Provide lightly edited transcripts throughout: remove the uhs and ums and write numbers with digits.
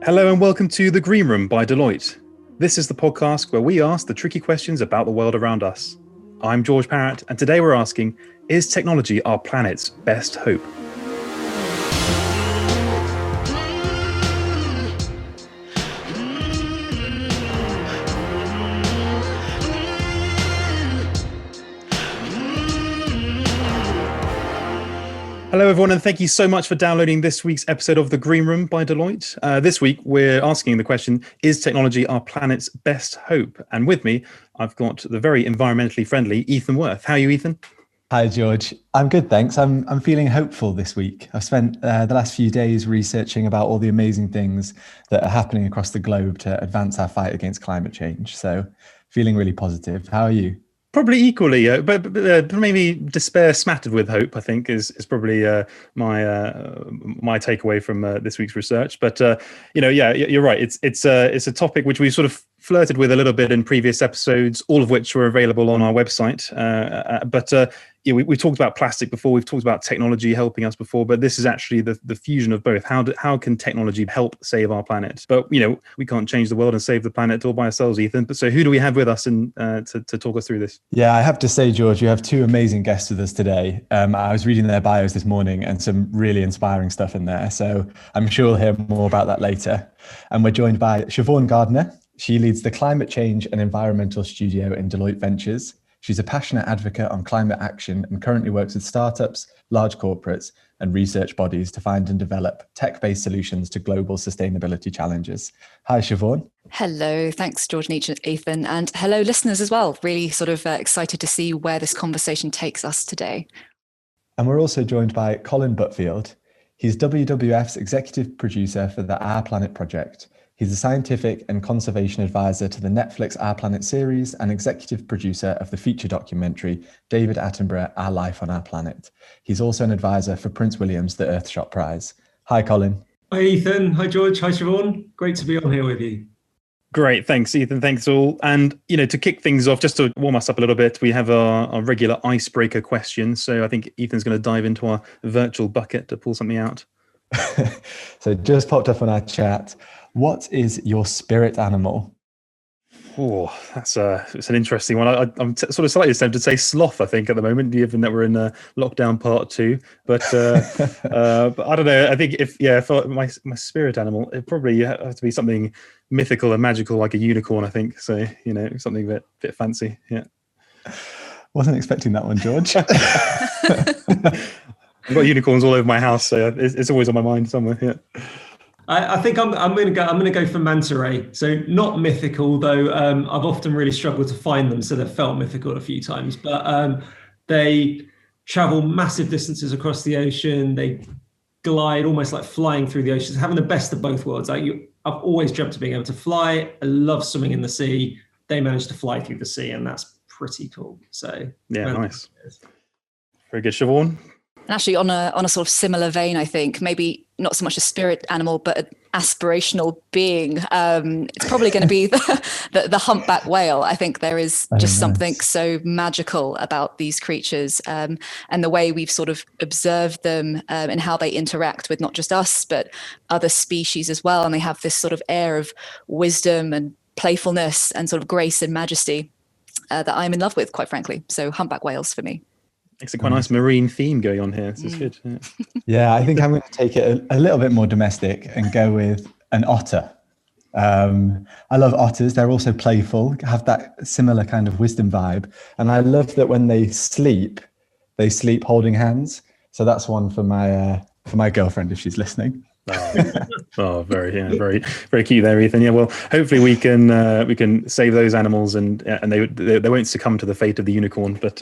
Hello and welcome to The Green Room by Deloitte. This is the podcast where we ask the tricky questions about the world around us. I'm George Parrett, and today we're asking, is technology our planet's best hope? Hello, everyone, and thank you so much for downloading this week's episode of The Green Room by Deloitte. This week, we're asking the question, is technology our planet's best hope? And with me, I've got the very environmentally friendly Ethan Worth. How are you, Ethan? Hi, George. I'm good, thanks. I'm feeling hopeful this week. I've spent the last few days researching about all the amazing things that are happening across the globe to advance our fight against climate change. So feeling really positive. How are you? Probably equally, but maybe despair smattered with hope, I think, is probably my takeaway from this week's research. But you're right. It's a topic which we sort of flirted with a little bit in previous episodes, all of which were available on our website. We talked about plastic before. We've talked about technology helping us before, but this is actually the fusion of both. How can technology help save our planet? But we can't change the world and save the planet all by ourselves, Ethan. But so who do we have with us to talk us through this? Yeah, I have to say, George, you have two amazing guests with us today. I was reading their bios this morning and some really inspiring stuff in there. So I'm sure we'll hear more about that later. And we're joined by Siobhan Gardiner. She leads the Climate Change and Environmental Studio in Deloitte Ventures. She's a passionate advocate on climate action and currently works with startups, large corporates, and research bodies to find and develop tech-based solutions to global sustainability challenges. Hi, Siobhan. Hello, thanks, George and Ethan, and hello, listeners as well. Really sort of excited to see where this conversation takes us today. And we're also joined by Colin Butfield. He's WWF's executive producer for the Our Planet project. He's a scientific and conservation advisor to the Netflix Our Planet series and executive producer of the feature documentary David Attenborough, Our Life on Our Planet. He's also an advisor for Prince William's The Earthshot Prize. Hi, Colin. Hi, Ethan. Hi, George. Hi, Siobhan. Great to be on here with you. Great. Thanks, Ethan. Thanks all. And, to kick things off, just to warm us up a little bit, we have our regular icebreaker question. So I think Ethan's going to dive into our virtual bucket to pull something out. So just popped up on our chat. What is your spirit animal? Oh, it's an interesting one. I'm sort of slightly tempted to say sloth, I think, at the moment, given that we're in lockdown part 2. But but I don't know. I think for my spirit animal, it probably have to be something mythical and magical, like a unicorn, I think. So, something a bit fancy. Yeah. Wasn't expecting that one, George. I've got unicorns all over my house, so it's always on my mind somewhere. Yeah. I think I'm going to go for manta ray. So not mythical, though. I've often really struggled to find them, so they've felt mythical a few times. But they travel massive distances across the ocean. They glide almost like flying through the oceans, having the best of both worlds. I've always dreamt of being able to fly. I love swimming in the sea. They manage to fly through the sea, and that's pretty cool. So yeah, nice. Very good, Siobhan. And actually, on a sort of similar vein, I think maybe not so much a spirit animal, but an aspirational being. It's probably going to be the humpback whale. I think there is just something so magical about these creatures, and the way we've sort of observed them and how they interact with not just us, but other species as well. And they have this sort of air of wisdom and playfulness and sort of grace and majesty that I'm in love with, quite frankly. So humpback whales for me. It's a quite nice marine theme going on here. This is good. Yeah, I think I'm going to take it a little bit more domestic and go with an otter. I love otters. They're also playful, have that similar kind of wisdom vibe. And I love that when they sleep holding hands. So that's one for my girlfriend if she's listening. Very very cute there, Ethan. Yeah, well, hopefully we can save those animals and they won't succumb to the fate of the unicorn. But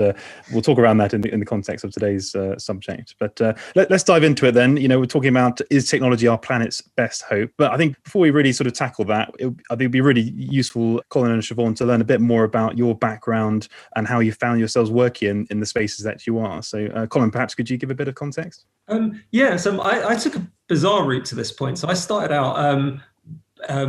we'll talk around that in the context of today's subject. But let's dive into it then. We're talking about, is technology our planet's best hope? But I think before we really sort of tackle that, I think it'd be really useful, Colin and Siobhan, to learn a bit more about your background and how you found yourselves working in the spaces that you are. So, Colin, perhaps could you give a bit of context? So I took a bizarre route to this point. So I started out,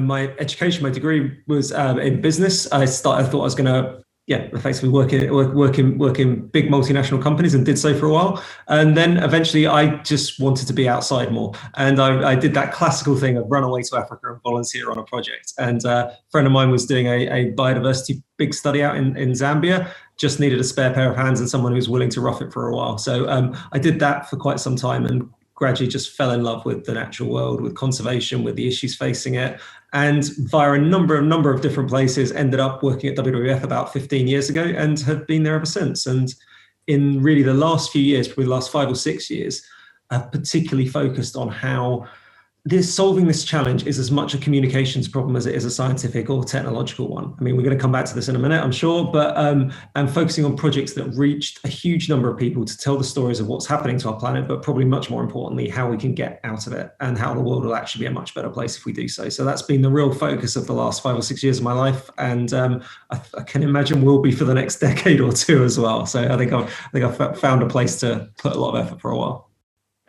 my education, my degree was in business. I thought I was going to effectively work in big multinational companies, and did so for a while. And then eventually I just wanted to be outside more. And I did that classical thing of run away to Africa and volunteer on a project. And a friend of mine was doing a biodiversity big study out in Zambia, just needed a spare pair of hands and someone who was willing to rough it for a while. So I did that for quite some time, and gradually just fell in love with the natural world, with conservation, with the issues facing it. And via a number of different places, ended up working at WWF about 15 years ago and have been there ever since. And in really the last few years, probably the last 5 or 6 years, I've particularly focused on how solving this challenge is as much a communications problem as it is a scientific or technological one. I mean, we're going to come back to this in a minute, I'm sure, but I'm focusing on projects that reached a huge number of people to tell the stories of what's happening to our planet, but probably much more importantly, how we can get out of it and how the world will actually be a much better place if we do so. So that's been the real focus of the last 5 or 6 years of my life, and I can imagine will be for the next decade or two as well. So I think I've found a place to put a lot of effort for a while.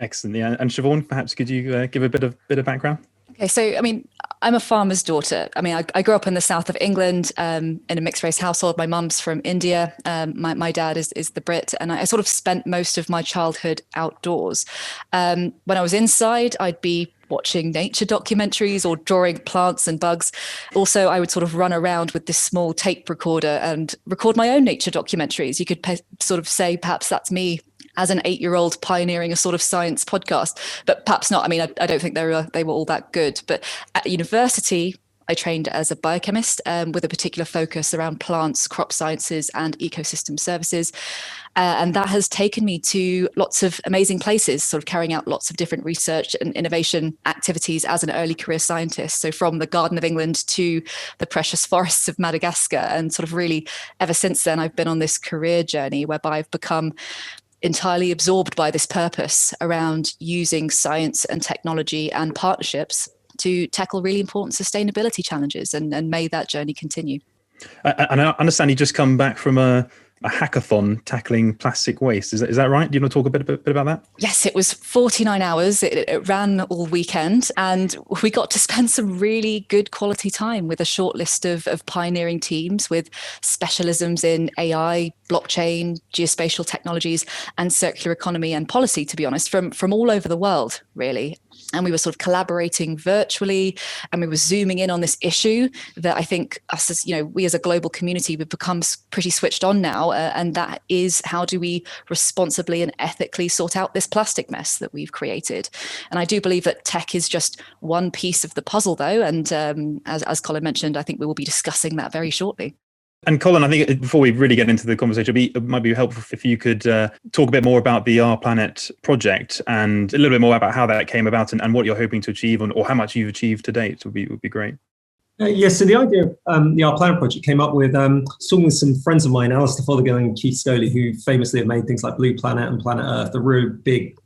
Excellent. Yeah. And Siobhan, perhaps could you give a bit of background? Okay, so I mean, I'm a farmer's daughter. I mean, I grew up in the south of England in a mixed race household. My mum's from India. My dad is the Brit, and I sort of spent most of my childhood outdoors. When I was inside, I'd be watching nature documentaries or drawing plants and bugs. Also, I would sort of run around with this small tape recorder and record my own nature documentaries. You could sort of say perhaps that's me as an 8-year-old pioneering a sort of science podcast, but perhaps not. I mean, I don't think they were all that good. But at university, I trained as a biochemist with a particular focus around plants, crop sciences, and ecosystem services. And that has taken me to lots of amazing places, sort of carrying out lots of different research and innovation activities as an early career scientist. So from the Garden of England to the precious forests of Madagascar. And sort of really ever since then, I've been on this career journey whereby I've become entirely absorbed by this purpose around using science and technology and partnerships to tackle really important sustainability challenges, and may that journey continue. And I understand you just come back from a hackathon tackling plastic waste. Is that right? Do you want to talk a bit about that? Yes, it was 49 hours. It ran all weekend, and we got to spend some really good quality time with a short list of pioneering teams with specialisms in AI, blockchain, geospatial technologies, and circular economy and policy, to be honest, from all over the world, really. And we were sort of collaborating virtually, and we were zooming in on this issue that I think us as, we as a global community, we've become pretty switched on now. And that is, how do we responsibly and ethically sort out this plastic mess that we've created? And I do believe that tech is just one piece of the puzzle, though. And as Colin mentioned, I think we will be discussing that very shortly. And Colin, I think before we really get into the conversation, it might be helpful if you could talk a bit more about the Our Planet project and a little bit more about how that came about and what you're hoping to achieve, or how much you've achieved to date would be great. Yes, so the idea of the Our Planet project came up with talking with some friends of mine, Alistair Fothergill and Keith Scoley, who famously have made things like Blue Planet and Planet Earth, the real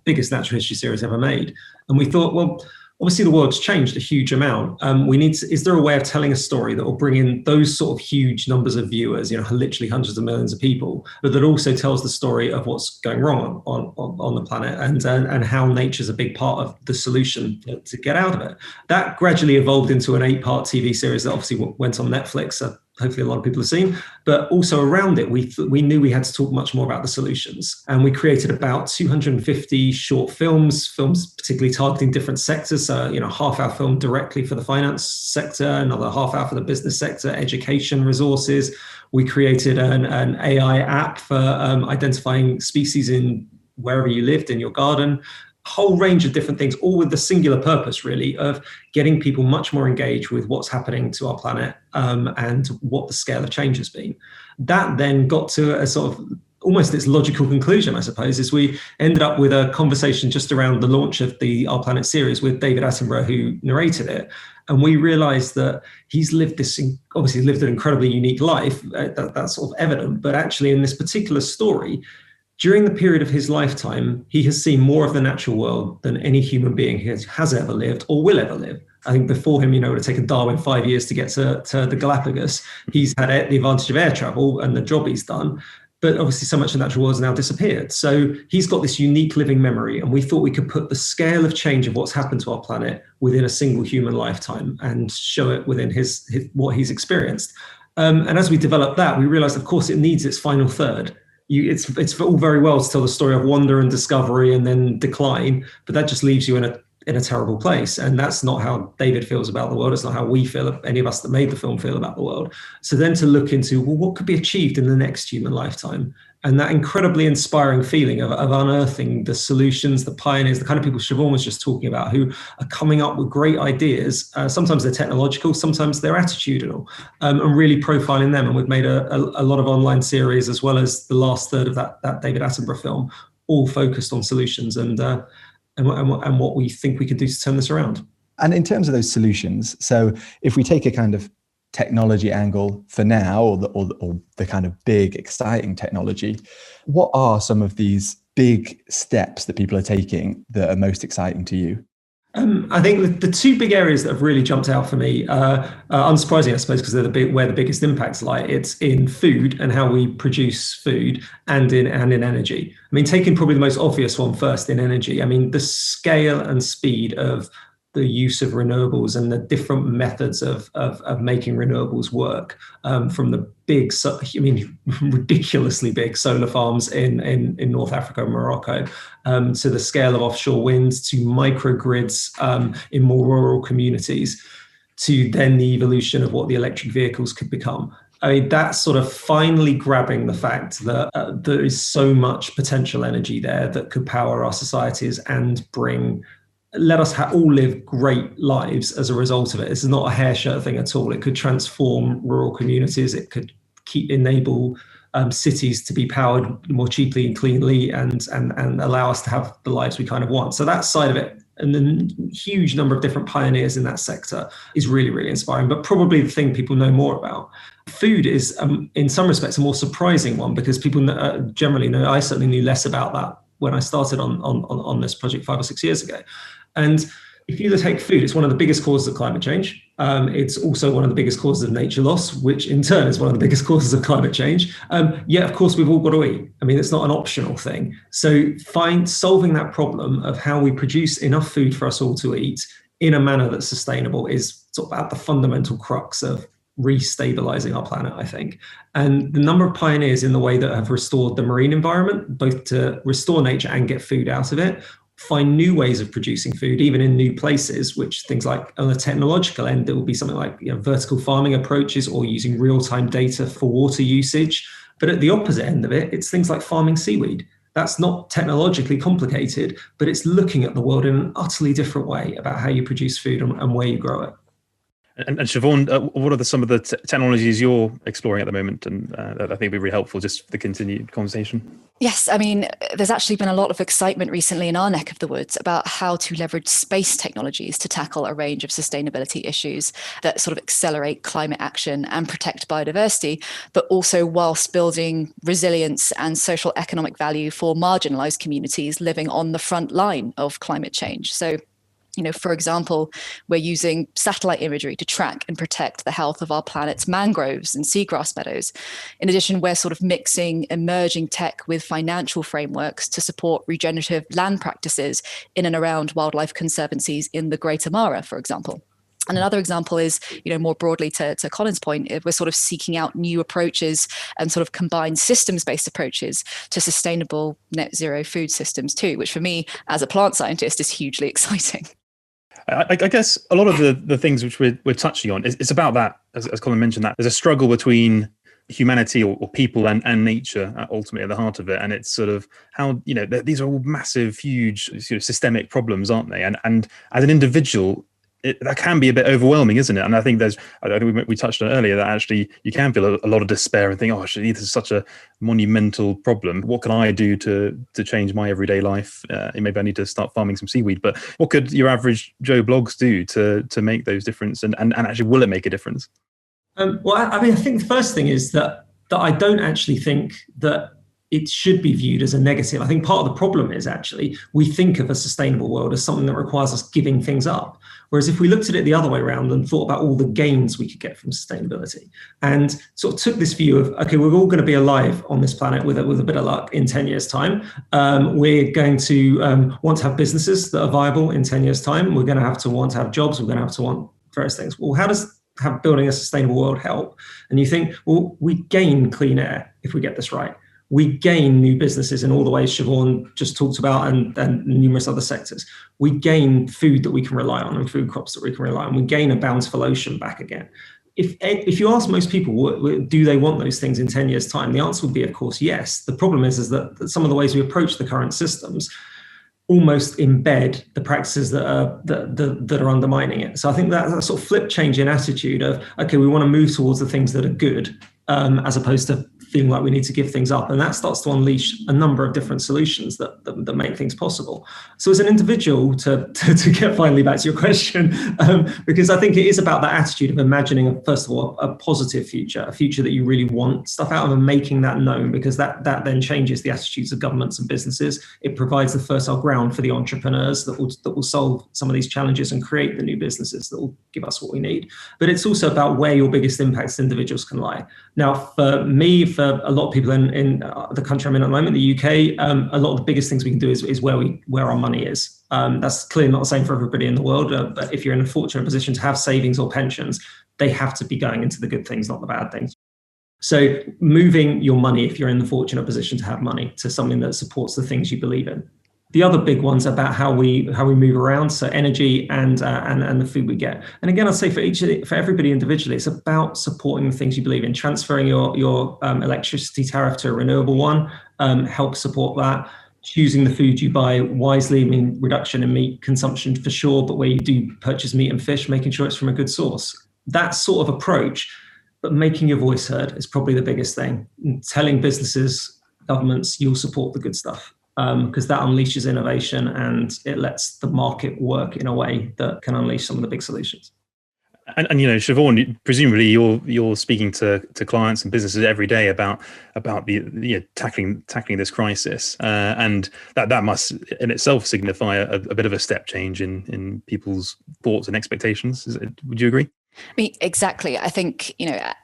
biggest natural history series ever made. And we thought, well, obviously the world's changed a huge amount. Is there a way of telling a story that will bring in those sort of huge numbers of viewers, literally hundreds of millions of people, but that also tells the story of what's going wrong on the planet and how nature's a big part of the solution to get out of it. That gradually evolved into an 8-part TV series that obviously went on Netflix. Hopefully a lot of people have seen, but also around it, we knew we had to talk much more about the solutions. And we created about 250 short films particularly targeting different sectors. So, half-hour film directly for the finance sector, another half-hour for the business sector, education, resources. We created an AI app for identifying species in wherever you lived in your garden. Whole range of different things, all with the singular purpose, really, of getting people much more engaged with what's happening to our planet and what the scale of change has been. That then got to a sort of almost its logical conclusion, I suppose, is we ended up with a conversation just around the launch of the Our Planet series with David Attenborough, who narrated it. And we realized that he's lived an incredibly unique life. That's sort of evident. But actually, in this particular story, during the period of his lifetime, he has seen more of the natural world than any human being has ever lived or will ever live. I think before him, it would have taken Darwin 5 years to get to the Galapagos. He's had the advantage of air travel and the job he's done. But obviously so much of the natural world has now disappeared. So he's got this unique living memory. And we thought we could put the scale of change of what's happened to our planet within a single human lifetime and show it within his what he's experienced. And as we developed that, we realized, of course, it needs its final third. It's all very well to tell the story of wonder and discovery and then decline, but that just leaves you in a terrible place. And that's not how David feels about the world. It's not how we feel, any of us that made the film feel about the world. So then to look into, well, what could be achieved in the next human lifetime? And that incredibly inspiring feeling of unearthing the solutions, the pioneers, the kind of people Siobhan was just talking about, who are coming up with great ideas. Sometimes they're technological, sometimes they're attitudinal, and really profiling them. And we've made a lot of online series, as well as the last third of that David Attenborough film, all focused on solutions and what we think we can do to turn this around. And in terms of those solutions, so if we take a kind of technology angle for now, or the kind of big, exciting technology, what are some of these big steps that people are taking that are most exciting to you? I think the two big areas that have really jumped out for me, unsurprisingly, I suppose, because they're where the biggest impacts lie. It's in food and how we produce food, and in energy. I mean, taking probably the most obvious one first, in energy. I mean, the scale and speed of the use of renewables and the different methods of making renewables work, from the big, ridiculously big solar farms in North Africa and Morocco, to the scale of offshore winds, to microgrids in more rural communities, to then the evolution of what the electric vehicles could become. I mean, that's sort of finally grabbing the fact that there is so much potential energy there that could power our societies and let us all live great lives as a result of it. This is not a hair shirt thing at all. It could transform rural communities. It could enable cities to be powered more cheaply and cleanly, and allow us to have the lives we kind of want. So that side of it, and the huge number of different pioneers in that sector, is really, really inspiring. But probably the thing people know more about. Food is, in some respects, a more surprising one, because people generally know. I certainly knew less about that when I started on this project 5 or 6 years ago. And if you take food, it's one of the biggest causes of climate change. It's also one of the biggest causes of nature loss, which in turn is one of the biggest causes of climate change. Yet, of course, we've all got to eat. I mean, it's not an optional thing. So solving that problem of how we produce enough food for us all to eat in a manner that's sustainable is sort of at the fundamental crux of restabilizing our planet, I think. And the number of pioneers in the way that have restored the marine environment, both to restore nature and get food out of it, find new ways of producing food, even in new places, which things like on the technological end, there will be something like vertical farming approaches, or using real-time data for water usage. But at the opposite end of it, it's things like farming seaweed. That's not technologically complicated, but it's looking at the world in an utterly different way about how you produce food and where you grow it. And Siobhan, what are some of the technologies you're exploring at the moment? And that I think would be really helpful just for the continued conversation. Yes, I mean, there's actually been a lot of excitement recently in our neck of the woods about how to leverage space technologies to tackle a range of sustainability issues that sort of accelerate climate action and protect biodiversity, but also whilst building resilience and social economic value for marginalized communities living on the front line of climate change. So, for example, we're using satellite imagery to track and protect the health of our planet's mangroves and seagrass meadows. In addition, we're sort of mixing emerging tech with financial frameworks to support regenerative land practices in and around wildlife conservancies in the Greater Mara, for example. And another example is, more broadly to Colin's point, we're sort of seeking out new approaches and sort of combined systems-based approaches to sustainable net zero food systems too, which for me, as a plant scientist, is hugely exciting. I guess a lot of the things which we're touching on, it's about that, as Colin mentioned, that there's a struggle between humanity or people and nature ultimately at the heart of it. And it's sort of how, these are all massive, huge sort of systemic problems, aren't they? And as an individual, that can be a bit overwhelming, isn't it? And I think we touched on earlier that actually you can feel a lot of despair and think, oh, actually, this is such a monumental problem. What can I do to change my everyday life? Maybe I need to start farming some seaweed. But what could your average Joe Bloggs do to make those difference? And actually, will it make a difference? Well, I mean, I think the first thing is that I don't actually think that it should be viewed as a negative. I think part of the problem is actually we think of a sustainable world as something that requires us giving things up. Whereas if we looked at it the other way around and thought about all the gains we could get from sustainability and sort of took this view of, okay, we're all going to be alive on this planet with a bit of luck in 10 years' time. We're going to want to have businesses that are viable in 10 years' time. We're going to want to have jobs. We're going to want various things. Well, how does have building a sustainable world help? And you think, well, we gain clean air if we get this right. We gain new businesses in all the ways Siobhan just talked about, and numerous other sectors. We gain food that we can rely on and food crops that we can rely on. We gain a bountiful ocean back again. If you ask most people, do they want those things in 10 years' time? The answer would be, of course, yes. The problem is that some of the ways we approach the current systems almost embed the practices that are undermining it. So I think that sort of flip change in attitude of, okay, we want to move towards the things that are good, as opposed to feeling like we need to give things up. And that starts to unleash a number of different solutions that make things possible. So as an individual, to get finally back to your question, because I think it is about that attitude of imagining, first of all, a positive future, a future that you really want stuff out of, and making that known, because that then changes the attitudes of governments and businesses. It provides the fertile ground for the entrepreneurs that will solve some of these challenges and create the new businesses that will give us what we need. But it's also about where your biggest impacts as individuals can lie. Now, for me, for a lot of people in the country I'm in at the moment, the UK, a lot of the biggest things we can do is where our money is. That's clearly not the same for everybody in the world, but if you're in a fortunate position to have savings or pensions, they have to be going into the good things, not the bad things. So moving your money, if you're in the fortunate position to have money, to something that supports the things you believe in. The other big ones about how we move around, so energy and the food we get. And again, I'd say for everybody individually, it's about supporting the things you believe in. Transferring your electricity tariff to a renewable one helps support that. Choosing the food you buy wisely, I mean, reduction in meat consumption for sure, but where you do purchase meat and fish, making sure it's from a good source. That sort of approach, but making your voice heard is probably the biggest thing. Telling businesses, governments, you'll support the good stuff. Because that unleashes innovation and it lets the market work in a way that can unleash some of the big solutions. And Siobhan, presumably you're speaking to clients and businesses every day about the tackling this crisis, and that must in itself signify a bit of a step change in people's thoughts and expectations. Would you agree? I mean, exactly. I think,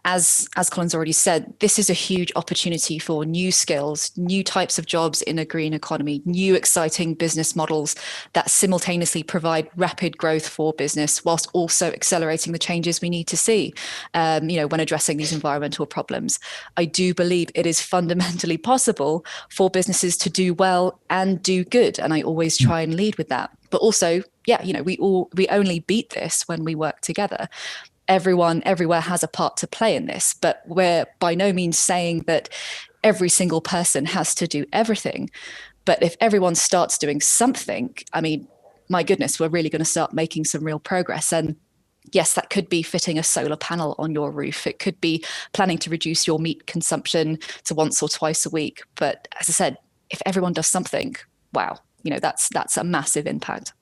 as Colin's already said, this is a huge opportunity for new skills, new types of jobs in a green economy, new exciting business models that simultaneously provide rapid growth for business whilst also accelerating the changes we need to see, when addressing these environmental problems. I do believe it is fundamentally possible for businesses to do well and do good. And I always try and lead with that. But also, we only beat this when we work together. Everyone everywhere has a part to play in this, but we're by no means saying that every single person has to do everything. But if everyone starts doing something, I mean, my goodness, we're really going to start making some real progress. And yes, that could be fitting a solar panel on your roof. It could be planning to reduce your meat consumption to once or twice a week. But as I said, if everyone does something, wow, that's a massive impact.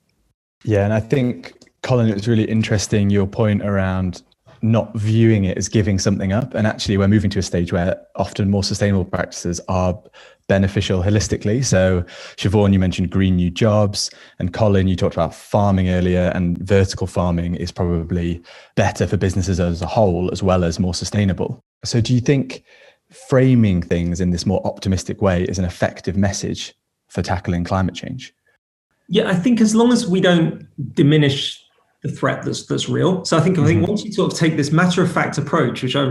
Yeah, and I think, Colin, it was really interesting, your point around not viewing it as giving something up. And actually, we're moving to a stage where often more sustainable practices are beneficial holistically. So Siobhan, you mentioned green new jobs, and Colin, you talked about farming earlier, and vertical farming is probably better for businesses as a whole, as well as more sustainable. So do you think framing things in this more optimistic way is an effective message for tackling climate change? Yeah, I think as long as we don't diminish the threat that's real. So I think once you sort of take this matter of fact approach, which I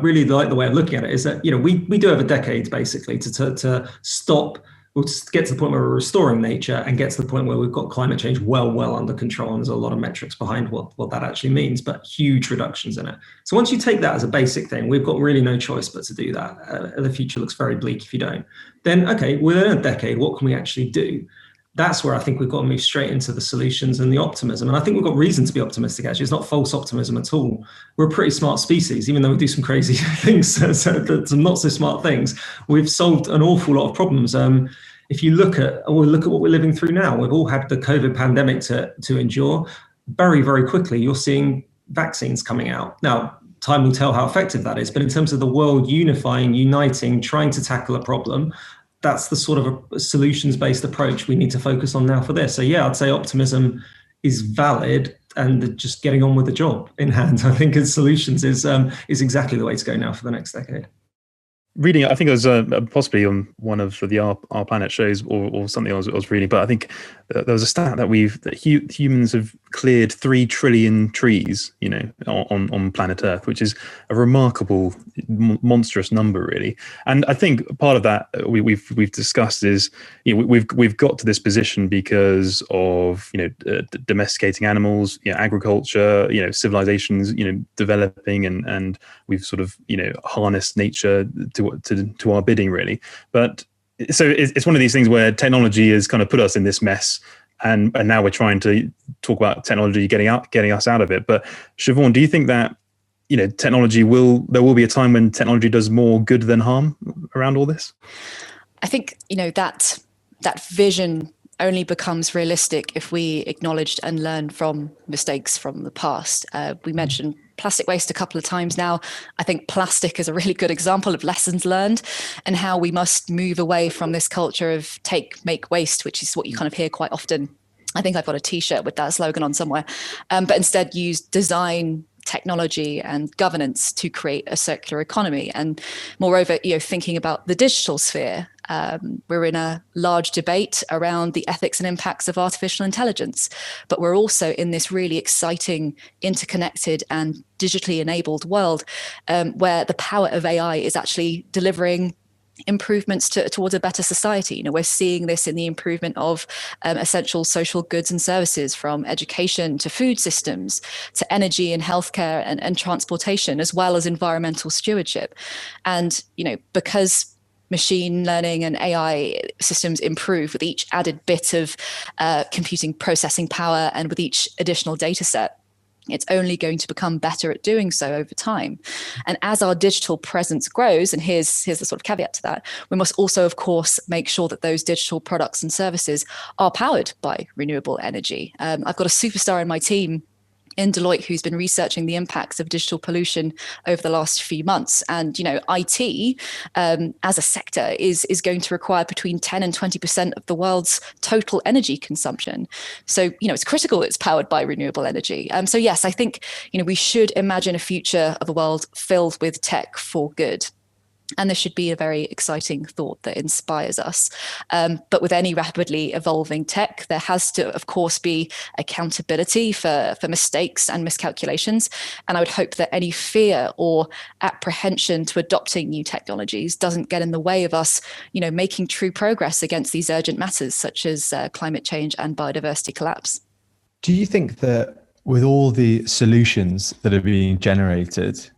really like the way of looking at it, is that we do have a decade basically to stop or to get to the point where we're restoring nature and get to the point where we've got climate change well under control. And there's a lot of metrics behind what that actually means, but huge reductions in it. So once you take that as a basic thing, we've got really no choice but to do that. The future looks very bleak if you don't. Then, okay, within a decade, what can we actually do? That's where I think we've got to move straight into the solutions and the optimism. And I think we've got reason to be optimistic, actually. It's not false optimism at all. We're a pretty smart species, even though we do some crazy things, some not so smart things. We've solved an awful lot of problems. If you look at what we're living through now, we've all had the COVID pandemic to endure. Very, very quickly, you're seeing vaccines coming out. Now, time will tell how effective that is. But in terms of the world unifying, uniting, trying to tackle a problem, that's the sort of a solutions-based approach we need to focus on now for this. So yeah, I'd say optimism is valid, and just getting on with the job in hand, I think, as solutions is exactly the way to go now for the next decade. Reading, I think it was possibly on one of the Our Planet shows or something I was reading, but I think there was a stat that humans have cleared 3 trillion trees, on planet Earth, which is a remarkable, monstrous number, really. And I think part of that we've discussed is, we've got to this position because of domesticating animals, agriculture, civilizations, developing, and we've sort of harnessed nature to our bidding, really. But so it's one of these things where technology has kind of put us in this mess. And now we're trying to talk about technology getting us out of it. But Siobhan, do you think that there will be a time when technology does more good than harm around all this? I think that vision only becomes realistic if we acknowledge and learn from mistakes from the past. We mentioned plastic waste a couple of times now. I think plastic is a really good example of lessons learned and how we must move away from this culture of take, make, waste, which is what you kind of hear quite often. I think I've got a t-shirt with that slogan on somewhere, but instead use design, technology and governance to create a circular economy. And moreover, thinking about the digital sphere, we're in a large debate around the ethics and impacts of artificial intelligence, but we're also in this really exciting, interconnected and digitally enabled world where the power of AI is actually delivering improvements towards a better society. We're seeing this in the improvement of essential social goods and services, from education to food systems to energy and healthcare and transportation, as well as environmental stewardship. And because machine learning and AI systems improve with each added bit of computing processing power and with each additional data set, it's only going to become better at doing so over time. And as our digital presence grows, and here's the sort of caveat to that, we must also, of course, make sure that those digital products and services are powered by renewable energy. I've got a superstar in my team in Deloitte who's been researching the impacts of digital pollution over the last few months. And, IT as a sector is going to require between 10 and 20% of the world's total energy consumption. So, it's critical it's powered by renewable energy. So yes, I think, we should imagine a future of a world filled with tech for good. And this should be a very exciting thought that inspires us. But with any rapidly evolving tech, there has to, of course, be accountability for mistakes and miscalculations. And I would hope that any fear or apprehension to adopting new technologies doesn't get in the way of us, making true progress against these urgent matters, such as climate change and biodiversity collapse. Do you think that with all the solutions that are being generated,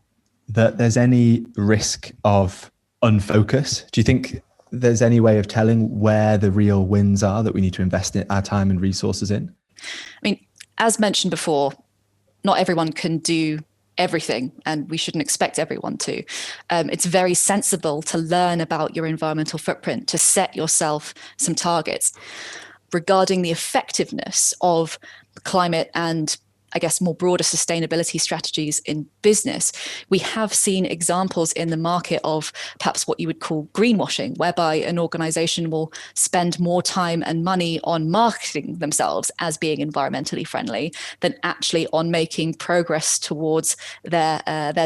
that there's any risk of unfocus? Do you think there's any way of telling where the real wins are that we need to invest in our time and resources in? I mean, as mentioned before, not everyone can do everything, and we shouldn't expect everyone to. It's very sensible to learn about your environmental footprint, to set yourself some targets. Regarding the effectiveness of climate and I guess more broader sustainability strategies in business, we have seen examples in the market of perhaps what you would call greenwashing, whereby an organization will spend more time and money on marketing themselves as being environmentally friendly than actually on making progress towards their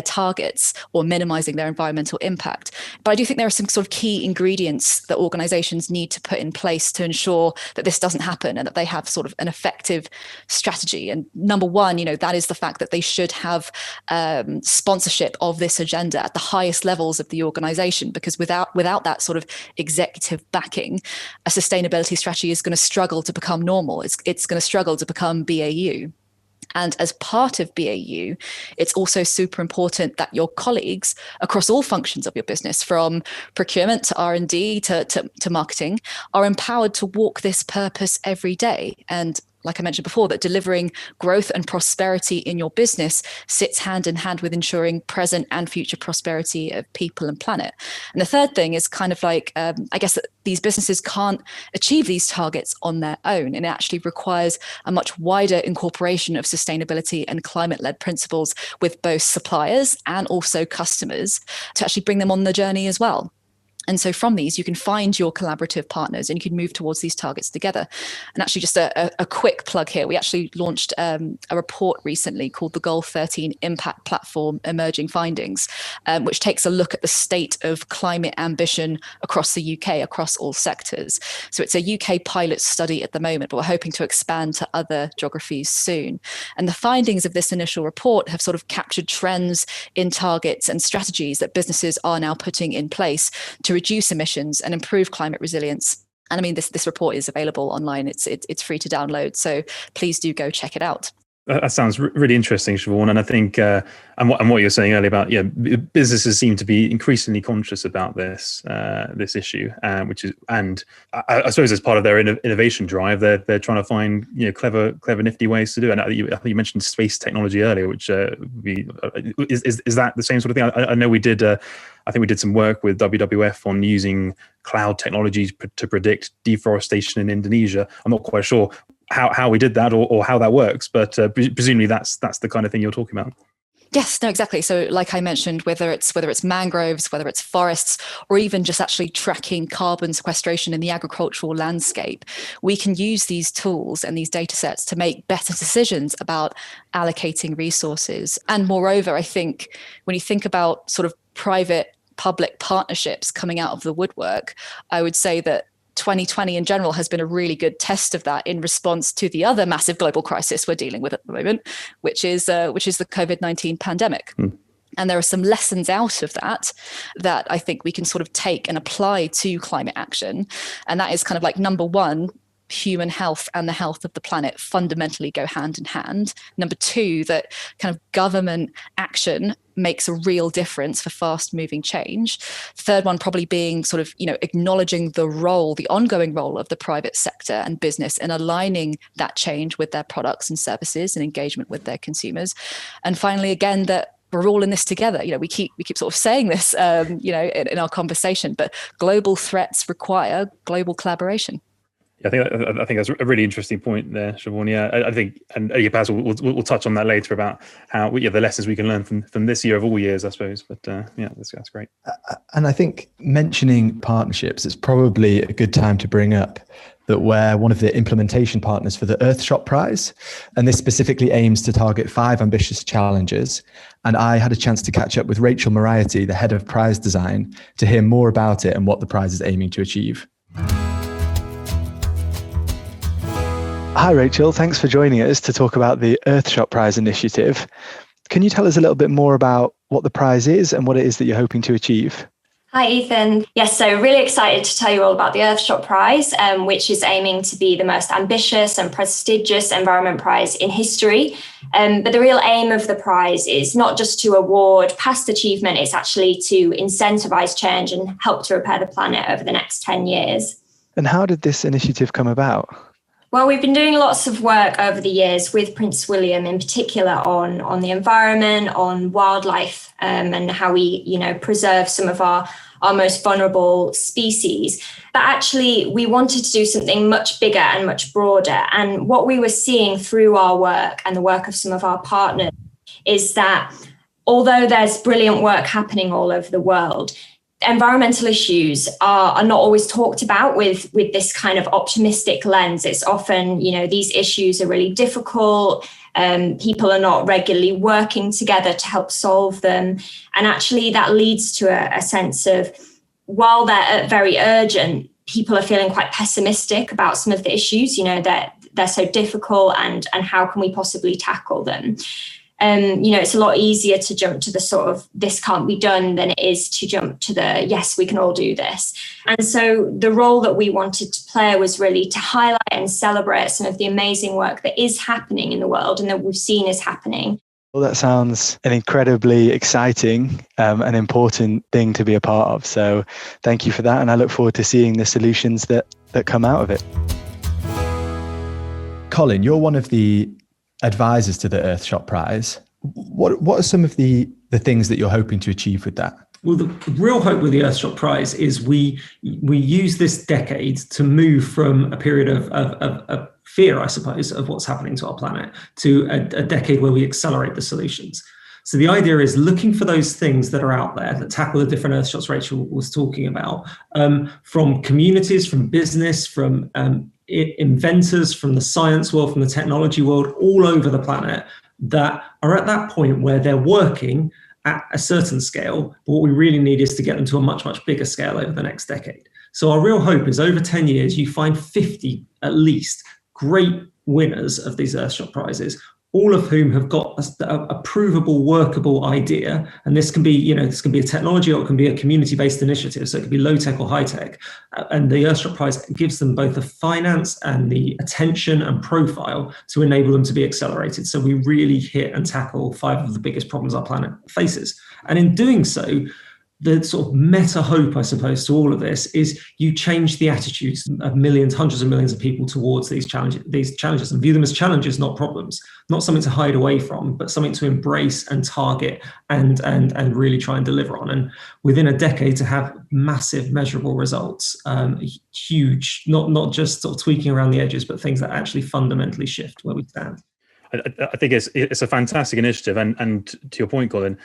targets or minimizing their environmental impact. But I do think there are some sort of key ingredients that organizations need to put in place to ensure that this doesn't happen and that they have sort of an effective strategy. And number one, that is the fact that they should have sponsorship of this agenda at the highest levels of the organization, because without that sort of executive backing, a sustainability strategy is going to struggle to become normal. It's going to struggle to become BAU. And as part of BAU, it's also super important that your colleagues across all functions of your business, from procurement to R&D to marketing, are empowered to walk this purpose every day. And like I mentioned before, that delivering growth and prosperity in your business sits hand in hand with ensuring present and future prosperity of people and planet. And the third thing is kind of like, I guess that these businesses can't achieve these targets on their own. And it actually requires a much wider incorporation of sustainability and climate-led principles with both suppliers and also customers to actually bring them on the journey as well. And so from these, you can find your collaborative partners and you can move towards these targets together. And actually, just a quick plug here, we actually launched a report recently called the Goal 13 Impact Platform Emerging Findings, which takes a look at the state of climate ambition across the UK, across all sectors. So it's a UK pilot study at the moment, but we're hoping to expand to other geographies soon. And the findings of this initial report have sort of captured trends in targets and strategies that businesses are now putting in place to reduce emissions and improve climate resilience. And I mean, this report is available online. It's free to download. So please do go check it out. That sounds really interesting, Siobhan. And I think, and what you're saying earlier about, businesses seem to be increasingly conscious about this issue, which is, and I suppose as part of their innovation drive, they're trying to find clever, nifty ways to do it. And I think you mentioned space technology earlier, which is that the same sort of thing? I know we did. I think we did some work with WWF on using cloud technologies to predict deforestation in Indonesia. I'm not quite sure how we did that or how that works, but presumably that's the kind of thing you're talking about. Yes, no, exactly. So like I mentioned, whether it's mangroves, whether it's forests, or even just actually tracking carbon sequestration in the agricultural landscape, we can use these tools and these data sets to make better decisions about allocating resources. And moreover, I think when you think about sort of private-public partnerships coming out of the woodwork, I would say that 2020 in general has been a really good test of that in response to the other massive global crisis we're dealing with at the moment, which is the COVID-19 pandemic. And there are some lessons out of that I think we can sort of take and apply to climate action. And that is kind of like, number one, human health and the health of the planet fundamentally go hand in hand. Number two, that kind of government action makes a real difference for fast moving change. Third one probably being sort of, acknowledging the ongoing role of the private sector and business in aligning that change with their products and services and engagement with their consumers. And finally, again, that we're all in this together. We keep sort of saying this, in our conversation, but global threats require global collaboration. I think that's a really interesting point there, Siobhan. Yeah, I think, and perhaps we'll touch on that later about how the lessons we can learn from this year of all years, I suppose. But that's great. And I think mentioning partnerships, it's probably a good time to bring up that we're one of the implementation partners for the Earthshot Prize, and this specifically aims to target 5 ambitious challenges. And I had a chance to catch up with Rachel Moriarty, the head of prize design, to hear more about it and what the prize is aiming to achieve. Hi, Rachel. Thanks for joining us to talk about the Earthshot Prize initiative. Can you tell us a little bit more about what the prize is and what it is that you're hoping to achieve? Hi, Ethan. Yes, so really excited to tell you all about the Earthshot Prize, which is aiming to be the most ambitious and prestigious environment prize in history. But the real aim of the prize is not just to award past achievement, it's actually to incentivize change and help to repair the planet over the next 10 years. And how did this initiative come about? Well, we've been doing lots of work over the years with Prince William in particular on the environment, on wildlife, and how we, preserve some of our most vulnerable species. But actually, we wanted to do something much bigger and much broader. And what we were seeing through our work and the work of some of our partners is that although there's brilliant work happening all over the world, environmental issues are not always talked about with this kind of optimistic lens. It's often, these issues are really difficult. People are not regularly working together to help solve them. And actually that leads to a sense of, while they're very urgent, people are feeling quite pessimistic about some of the issues, that they're so difficult and how can we possibly tackle them? It's a lot easier to jump to the sort of this can't be done than it is to jump to the yes, we can all do this. And so the role that we wanted to play was really to highlight and celebrate some of the amazing work that is happening in the world and that we've seen is happening. Well, that sounds an incredibly exciting and important thing to be a part of. So thank you for that. And I look forward to seeing the solutions that come out of it. Colin, you're one of the advisors to the Earthshot Prize. What are some of the things that you're hoping to achieve with that? Well, the real hope with the Earthshot Prize is we use this decade to move from a period of fear, I suppose, of what's happening to our planet to a decade where we accelerate the solutions. So the idea is looking for those things that are out there that tackle the different Earthshots Rachel was talking about, from communities, from business, from inventors, from the science world, from the technology world, all over the planet, that are at that point where they're working at a certain scale, but what we really need is to get them to a much, much bigger scale over the next decade. So our real hope is over 10 years, you find 50 at least great winners of these Earthshot prizes, all of whom have got a provable, workable idea. And this can be, this can be a technology, or it can be a community-based initiative. So it can be low tech or high tech. And the Earthshot Prize gives them both the finance and the attention and profile to enable them to be accelerated. So we really hit and tackle 5 of the biggest problems our planet faces. And in doing so, the sort of meta hope, I suppose, to all of this is you change the attitudes of millions, hundreds of millions of people towards these challenges, and view them as challenges, not problems, not something to hide away from, but something to embrace and target and really try and deliver on. And within a decade to have massive measurable results, huge, not just sort of tweaking around the edges, but things that actually fundamentally shift where we stand. I think it's a fantastic initiative. And to your point, Colin,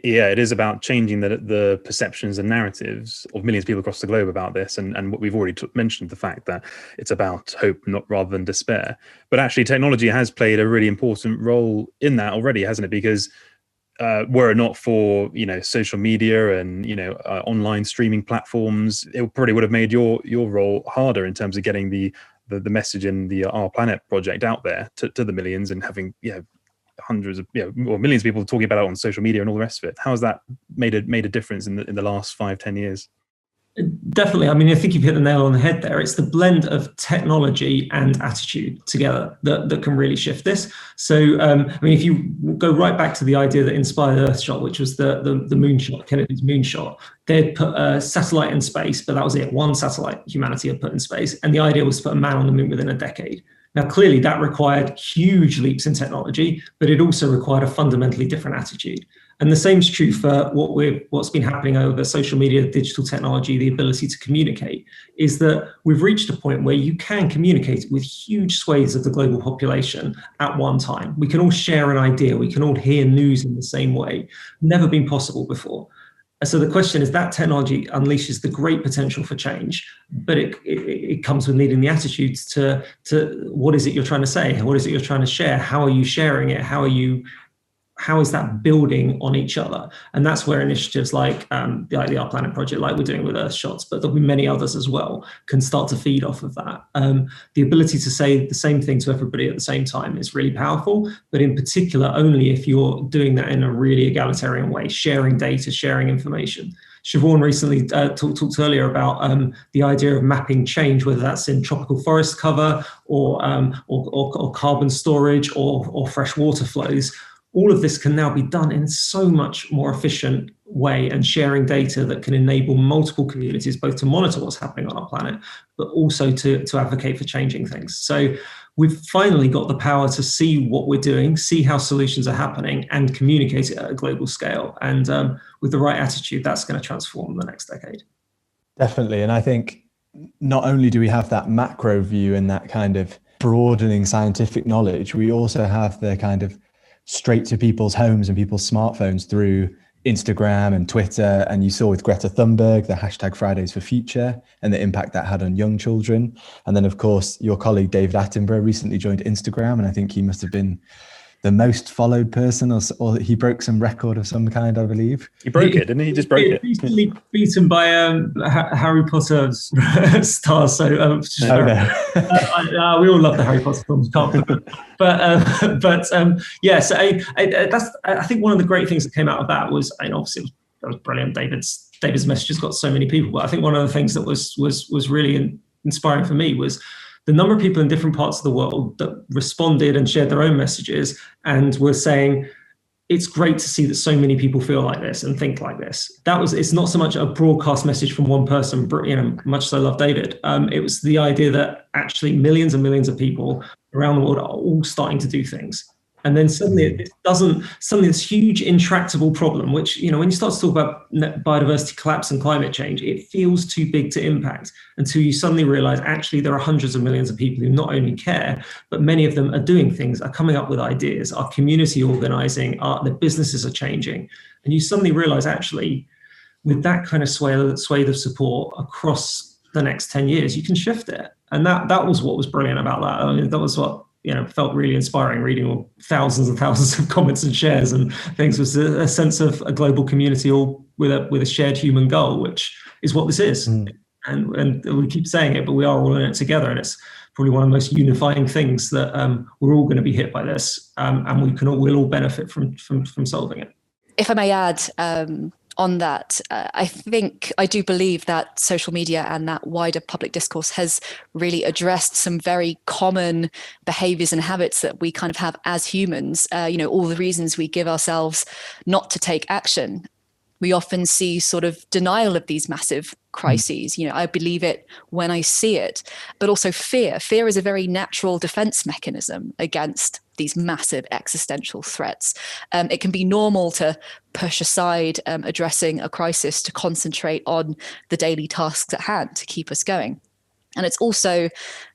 yeah, it is about changing the perceptions and narratives of millions of people across the globe about this, and what we've already mentioned, the fact that it's about hope, not rather than despair. But actually, technology has played a really important role in that already, hasn't it? Because were it not for social media and online streaming platforms, it probably would have made your role harder in terms of getting the message in the Our Planet project out there to the millions, and having hundreds of or millions of people talking about it on social media and all the rest of it. How has that made a difference in the last 5-10 years? Definitely. I mean, I think you've hit the nail on the head there. It's the blend of technology and attitude together that can really shift this. So, I mean, if you go right back to the idea that inspired Earthshot, which was the moonshot, Kennedy's moonshot, they'd put a satellite in space, but that was it. One satellite humanity had put in space. And the idea was to put a man on the moon within a decade. Now, clearly that required huge leaps in technology, but it also required a fundamentally different attitude. And the same is true for what's been happening over social media, digital technology, the ability to communicate, is that we've reached a point where you can communicate with huge swathes of the global population at one time. We can all share an idea. We can all hear news in the same way. Never been possible before. So the question is, that technology unleashes the great potential for change, but it comes with needing the attitudes to what is it you're trying to say? What is it you're trying to share? How are you sharing it? How is that building on each other? And that's where initiatives like the Our Planet project, like we're doing with Earthshots, but there'll be many others as well, can start to feed off of that. The ability to say the same thing to everybody at the same time is really powerful, but in particular, only if you're doing that in a really egalitarian way, sharing data, sharing information. Siobhan recently talked earlier about the idea of mapping change, whether that's in tropical forest cover or carbon storage or fresh water flows. All of this can now be done in so much more efficient way, and sharing data that can enable multiple communities both to monitor what's happening on our planet, but also to advocate for changing things. So we've finally got the power to see what we're doing, see how solutions are happening, and communicate it at a global scale. And with the right attitude, that's going to transform the next decade. Definitely. And I think not only do we have that macro view and that kind of broadening scientific knowledge, we also have the kind of straight to people's homes and people's smartphones through Instagram and Twitter. And you saw with Greta Thunberg, the hashtag Fridays for Future, and the impact that had on young children. And then, of course, your colleague David Attenborough recently joined Instagram, and I think he must have been the most followed person, or he broke some record of some kind, I believe. He broke it, didn't he? He just broke it. Recently beaten by Harry Potter's star. So we all love the Harry Potter films, can't forget. Yeah. So I think one of the great things that came out of that was, and obviously that was brilliant. David's message has got so many people, but I think one of the things that was really inspiring for me was the number of people in different parts of the world that responded and shared their own messages and were saying, it's great to see that so many people feel like this and think like this. It's not so much a broadcast message from one person, much as I love David. It was the idea that actually millions and millions of people around the world are all starting to do things. And then suddenly it doesn't, suddenly this huge intractable problem, which, when you start to talk about biodiversity collapse and climate change, it feels too big to impact until you suddenly realize actually there are hundreds of millions of people who not only care, but many of them are doing things, are coming up with ideas, are community organizing, their businesses are changing. And you suddenly realize actually with that kind of swathe of support across the next 10 years, you can shift it. And that was what was brilliant about that. I mean, that was what, felt really inspiring reading all thousands and thousands of comments and shares and things, was a sense of a global community all with a shared human goal, which is what this is. And we keep saying it, but we are all in it together. And it's probably one of the most unifying things that we're all going to be hit by this, and we'll all benefit from solving it. If I may add, on that, I do believe that social media and that wider public discourse has really addressed some very common behaviors and habits that we kind of have as humans. All the reasons we give ourselves not to take action. We often see sort of denial of these massive crises. I believe it when I see it, but also fear. Fear is a very natural defense mechanism against these massive existential threats. It can be normal to push aside addressing a crisis to concentrate on the daily tasks at hand to keep us going. And it's also,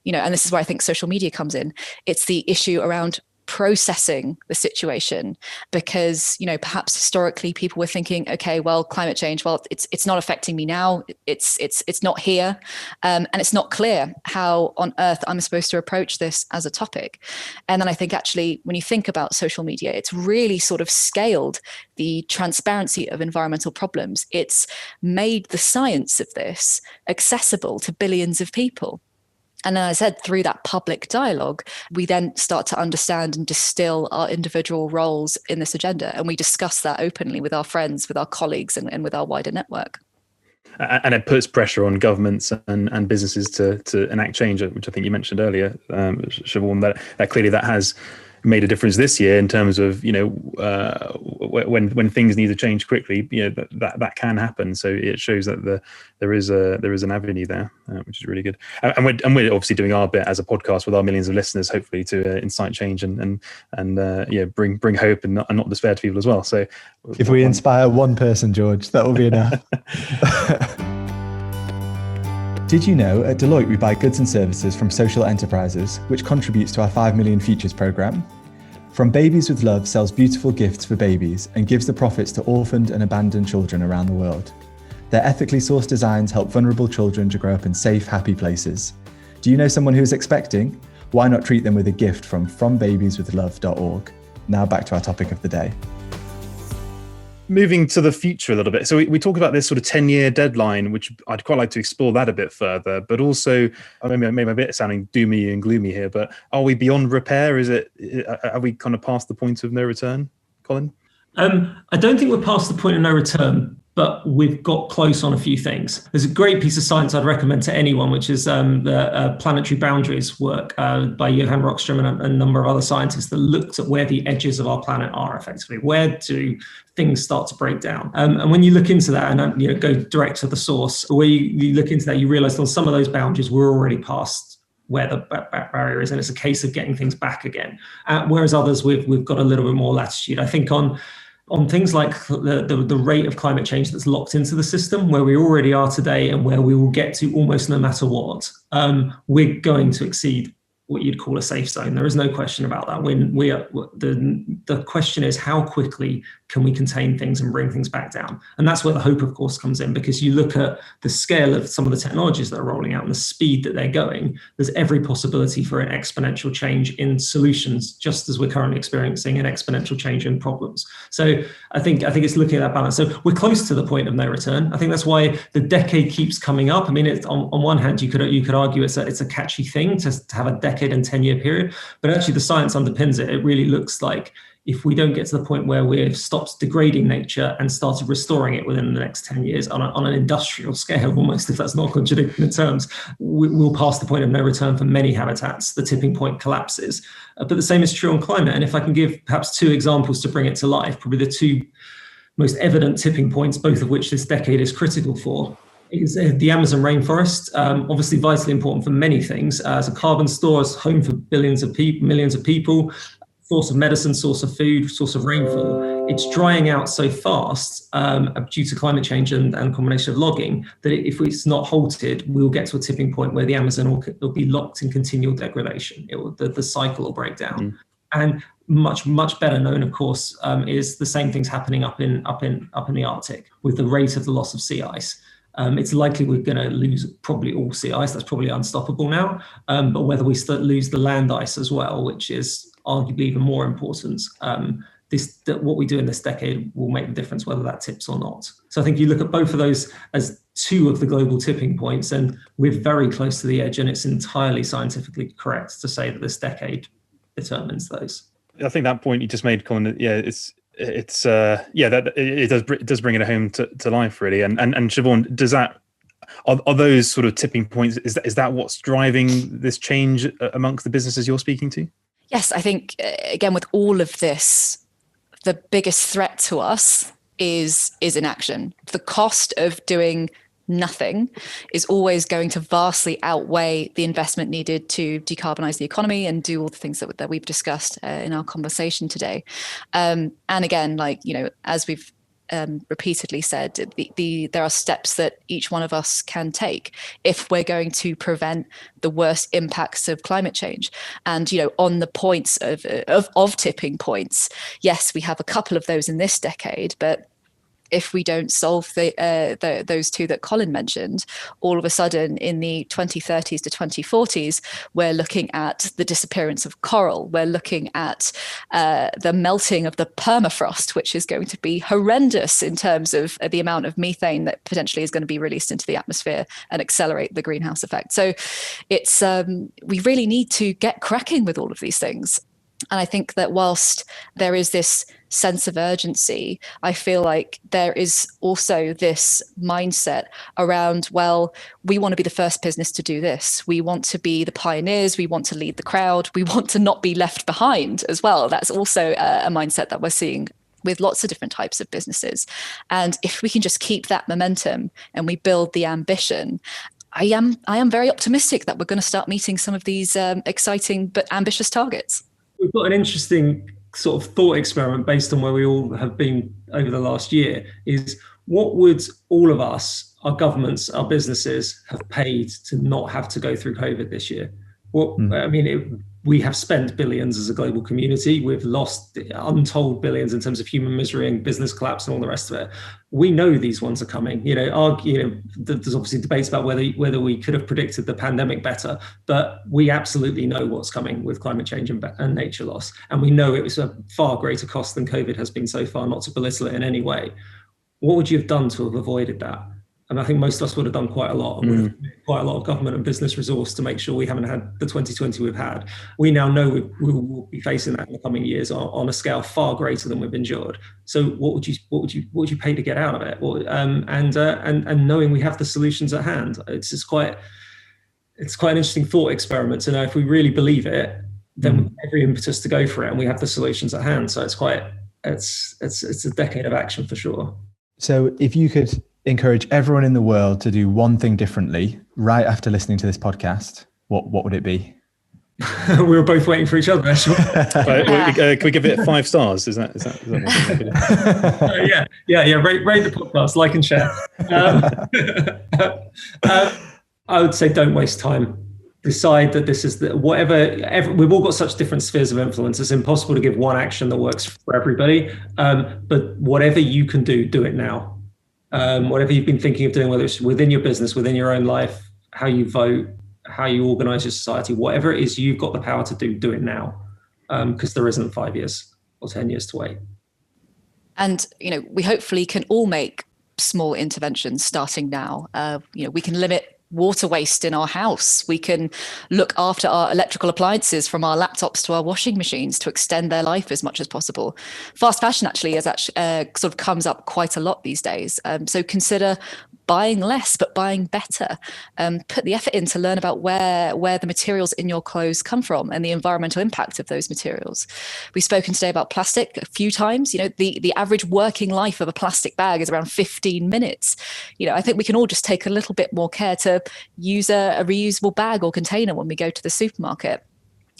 and this is where I think social media comes in, it's the issue around processing the situation, because perhaps historically people were thinking, okay, well, climate change, well, it's not affecting me now, it's not here, and it's not clear how on earth I'm supposed to approach this as a topic. And then I think actually when you think about social media, it's really sort of scaled the transparency of environmental problems. It's made the science of this accessible to billions of people. And as I said, through that public dialogue, we then start to understand and distill our individual roles in this agenda. And we discuss that openly with our friends, with our colleagues, and with our wider network. And it puts pressure on governments and businesses to enact change, which I think you mentioned earlier, Siobhan, that clearly that has made a difference this year in terms of when things need to change quickly, that can happen. So it shows that there is an avenue there, which is really good. And we're obviously doing our bit as a podcast with our millions of listeners, hopefully to incite change and bring hope and not despair to people as well. So if we inspire one person, George, that will be enough. Did you know at Deloitte we buy goods and services from social enterprises, which contributes to our 5 Million Futures programme? From Babies with Love sells beautiful gifts for babies and gives the profits to orphaned and abandoned children around the world. Their ethically sourced designs help vulnerable children to grow up in safe, happy places. Do you know someone who is expecting? Why not treat them with a gift from FromBabiesWithLove.org? Now back to our topic of the day. Moving to the future a little bit. So we talk about this sort of 10-year deadline, which I'd quite like to explore that a bit further, but also, I mean, maybe a bit sounding doomy and gloomy here, but are we beyond repair? Are we kind of past the point of no return, Colin? I don't think we're past the point of no return, but we've got close on a few things. There's a great piece of science I'd recommend to anyone, which is the Planetary Boundaries work by Johan Rockström and a number of other scientists that looked at where the edges of our planet are effectively. Where do things start to break down? And when you look into that and go direct to the source, where you look into that, you realize on some of those boundaries, we're already past where the barrier is, and it's a case of getting things back again. Whereas others, we've got a little bit more latitude. I think on things like the rate of climate change that's locked into the system, where we already are today and where we will get to almost no matter what, we're going to exceed what you'd call a safe zone. There is no question about that. The question is, how quickly can we contain things and bring things back down? And that's where the hope, of course, comes in, because you look at the scale of some of the technologies that are rolling out and the speed that they're going, there's every possibility for an exponential change in solutions, just as we're currently experiencing an exponential change in problems. So I think it's looking at that balance. So we're close to the point of no return. I think that's why the decade keeps coming up. I mean, on one hand, you could argue it's a catchy thing to have a decade and 10-year period, but actually the science underpins it. It really looks like if we don't get to the point where we've stopped degrading nature and started restoring it within the next 10 years on an industrial scale, almost, if that's not contradicting the terms, we'll pass the point of no return for many habitats. The tipping point collapses. But the same is true on climate. And if I can give perhaps two examples to bring it to life, probably the two most evident tipping points, both of which this decade is critical for, is the Amazon rainforest, obviously vitally important for many things. As a carbon store, as home for millions of people, source of medicine, source of food, source of rainfall, it's drying out so fast due to climate change and combination of logging that if it's not halted, we'll get to a tipping point where the Amazon will be locked in continual degradation. The cycle will break down. And much better known, of course, is the same things happening up in the Arctic with the rate of the loss of sea ice. It's likely we're going to lose probably all sea ice. That's probably unstoppable now. But whether we lose the land ice as well, which is arguably even more important, what we do in this decade will make the difference whether that tips or not. So I think you look at both of those as two of the global tipping points, and we're very close to the edge, and it's entirely scientifically correct to say that this decade determines those. I think that point you just made, Colin, it does bring it home to life, really. And Siobhan, are those sort of tipping points? Is that what's driving this change amongst the businesses you're speaking to? Yes, I think again with all of this, the biggest threat to us is inaction. The cost of doing nothing is always going to vastly outweigh the investment needed to decarbonize the economy and do all the things that we've discussed in our conversation today. And again, as we've repeatedly said, there are steps that each one of us can take if we're going to prevent the worst impacts of climate change. And on the points of tipping points, yes, we have a couple of those in this decade, but if we don't solve those two that Colin mentioned, all of a sudden in the 2030s to 2040s, we're looking at the disappearance of coral. We're looking at the melting of the permafrost, which is going to be horrendous in terms of the amount of methane that potentially is going to be released into the atmosphere and accelerate the greenhouse effect. So it's we really need to get cracking with all of these things. And I think that whilst there is this sense of urgency, I feel like there is also this mindset around, well, we want to be the first business to do this. We want to be the pioneers. We want to lead the crowd. We want to not be left behind as well. That's also a mindset that we're seeing with lots of different types of businesses. And if we can just keep that momentum and we build the ambition, I am very optimistic that we're going to start meeting some of these exciting but ambitious targets. We've got an interesting sort of thought experiment based on where we all have been over the last year is what would all of us, our governments, our businesses have paid to not have to go through COVID this year? We have spent billions as a global community. We've lost untold billions in terms of human misery and business collapse and all the rest of it. We know these ones are coming. There's obviously debates about whether we could have predicted the pandemic better, but we absolutely know what's coming with climate change and nature loss. And we know it was a far greater cost than COVID has been so far, not to belittle it in any way. What would you have done to have avoided that? And I think most of us would have done quite a lot, and would have quite a lot of government and business resource to make sure we haven't had the 2020 we've had. We now know we will be facing that in the coming years on a scale far greater than we've endured. So what would you pay to get out of it? And knowing we have the solutions at hand, it's quite an interesting thought experiment to know if we really believe it, then we have every impetus to go for it, and we have the solutions at hand. So it's a decade of action for sure. So if you could encourage everyone in the world to do one thing differently right after listening to this podcast, what would it be? We were both waiting for each other. Can we give it 5 stars? Is that yeah. Rate the podcast, like and share. I would say don't waste time. Decide that this is we've all got such different spheres of influence. It's impossible to give one action that works for everybody. But whatever you can do it now. Whatever you've been thinking of doing, whether it's within your business, within your own life, how you vote, how you organize your society, whatever it is you've got the power to do it now, because there isn't 5 years or 10 years to wait. And we hopefully can all make small interventions starting now. We can limit water waste in our house. We can look after our electrical appliances, from our laptops to our washing machines, to extend their life as much as possible. Fast fashion actually sort of comes up quite a lot these days. So consider buying less, but buying better. Put the effort in to learn about where the materials in your clothes come from and the environmental impact of those materials. We've spoken today about plastic a few times. The average working life of a plastic bag is around 15 minutes. I think we can all just take a little bit more care to use a reusable bag or container when we go to the supermarket.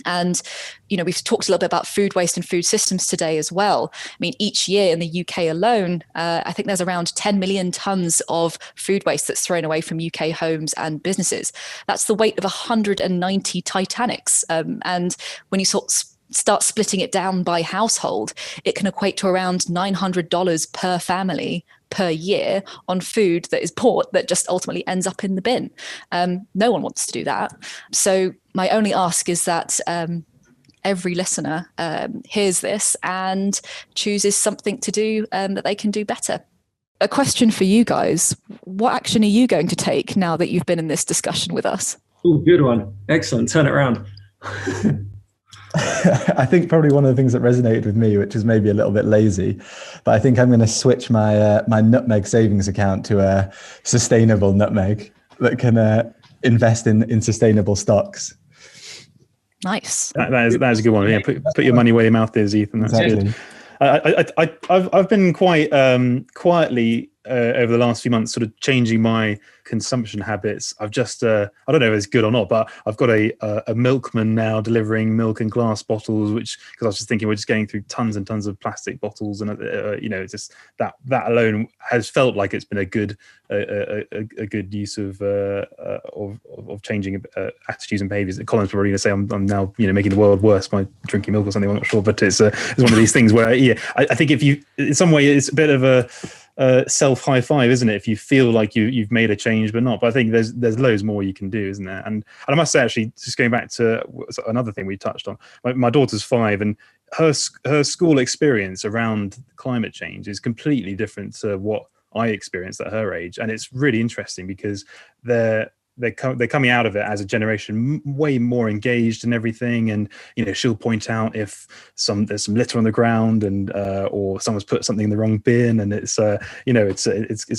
And, we've talked a little bit about food waste and food systems today as well. I mean, each year in the UK alone, I think there's around 10 million tons of food waste that's thrown away from UK homes and businesses. That's the weight of 190 Titanics. And when you start splitting it down by household, it can equate to around $900 per family per year on food that is bought that just ultimately ends up in the bin. No one wants to do that. So my only ask is that every listener hears this and chooses something to do that they can do better. A question for you guys: what action are you going to take now that you've been in this discussion with us? Oh, good one. Excellent. Turn it around. I think probably one of the things that resonated with me, which is maybe a little bit lazy, but I think I'm going to switch my my nutmeg savings account to a sustainable nutmeg that can invest in sustainable stocks. Nice. That is a good one. Yeah, put your money where your mouth is, Ethan. That's Exactly. good. I've been quite quietly over the last few months, sort of changing my consumption habits. I've just I don't know if it's good or not, but I've got a milkman now delivering milk in glass bottles, which, because I was just thinking we're just going through tons and tons of plastic bottles, and it's just that alone has felt like it's been a good use of changing attitudes and behaviours. Colin's probably going to say I'm now making the world worse by drinking milk or something. I'm not sure, but it's one of these things where I think if you, in some way, it's a bit of a self high five, isn't it? If you feel like you've made a change but not. But I think there's loads more you can do, isn't there? And I must say, actually, just going back to another thing we touched on, my daughter's 5, and her school experience around climate change is completely different to what I experienced at her age, and it's really interesting because they're coming out of it as a generation way more engaged and everything. And she'll point out if there's some litter on the ground and or someone's put something in the wrong bin, and it's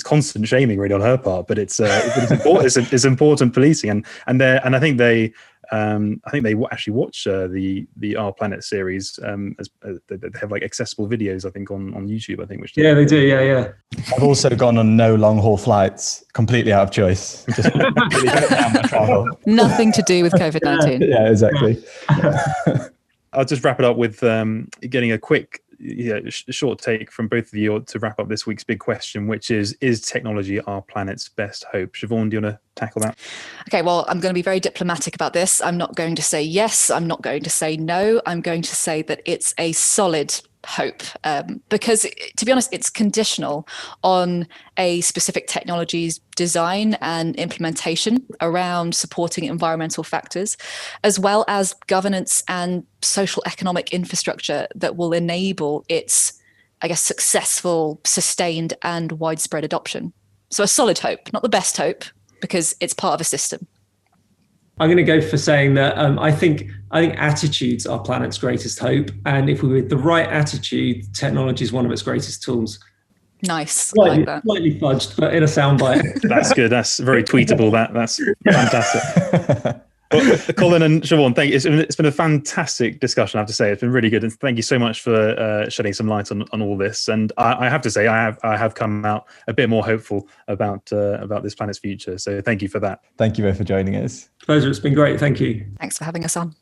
constant shaming really on her part. But it's important. It's important policing, and I think they actually watch the Our Planet series. As they have like accessible videos, I think on YouTube. I think which they do. Yeah. I've also gone on no long haul flights, completely out of choice. Just really cut down my travel. Nothing to do with COVID-19. Yeah, exactly. I'll just wrap it up with getting a quick short take from both of you to wrap up this week's big question, which is technology our planet's best hope? Siobhan, do you want to tackle that? Okay, well, I'm going to be very diplomatic about this. I'm not going to say yes. I'm not going to say no. I'm going to say that it's a solid hope, because, to be honest, it's conditional on a specific technology's design and implementation around supporting environmental factors, as well as governance and social economic infrastructure that will enable its, successful, sustained and widespread adoption. So a solid hope, not the best hope, because it's part of a system. I'm going to go for saying that I think attitude's our planet's greatest hope, and if we with the right attitude, technology is one of its greatest tools. Nice, I like that. Slightly fudged, but in a soundbite. That's good. That's very tweetable. That's fantastic. But Colin and Siobhan, thank you. It's been a fantastic discussion, I have to say. It's been really good, and thank you so much for shedding some light on all this. And I have to say, I have come out a bit more hopeful about this planet's future. So thank you for that. Thank you both for joining us. Pleasure. It's been great. Thank you. Thanks for having us on.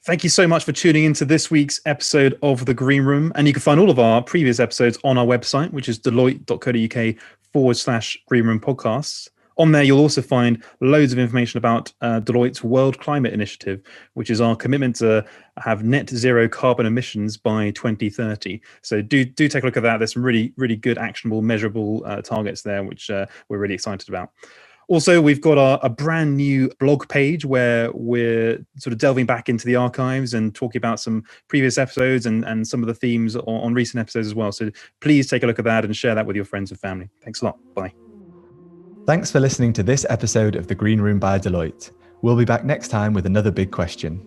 Thank you so much for tuning into this week's episode of The Green Room. And you can find all of our previous episodes on our website, which is deloitte.co.uk/Green Room Podcasts. On there, you'll also find loads of information about Deloitte's World Climate Initiative, which is our commitment to have net zero carbon emissions by 2030. So do take a look at that. There's some really, really good, actionable, measurable targets there, which we're really excited about. Also, we've got a brand new blog page where we're sort of delving back into the archives and talking about some previous episodes and some of the themes on recent episodes as well. So please take a look at that and share that with your friends and family. Thanks a lot. Bye. Thanks for listening to this episode of The Green Room by Deloitte. We'll be back next time with another big question.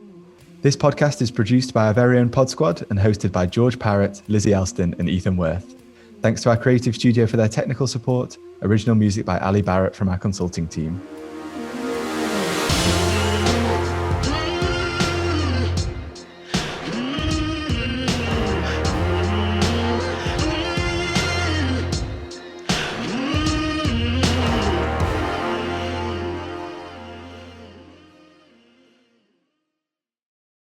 This podcast is produced by our very own pod squad and hosted by George Parrett, Lizzie Elston and Ethan Worth. Thanks to our creative studio for their technical support. Original music by Ali Barrett from our consulting team.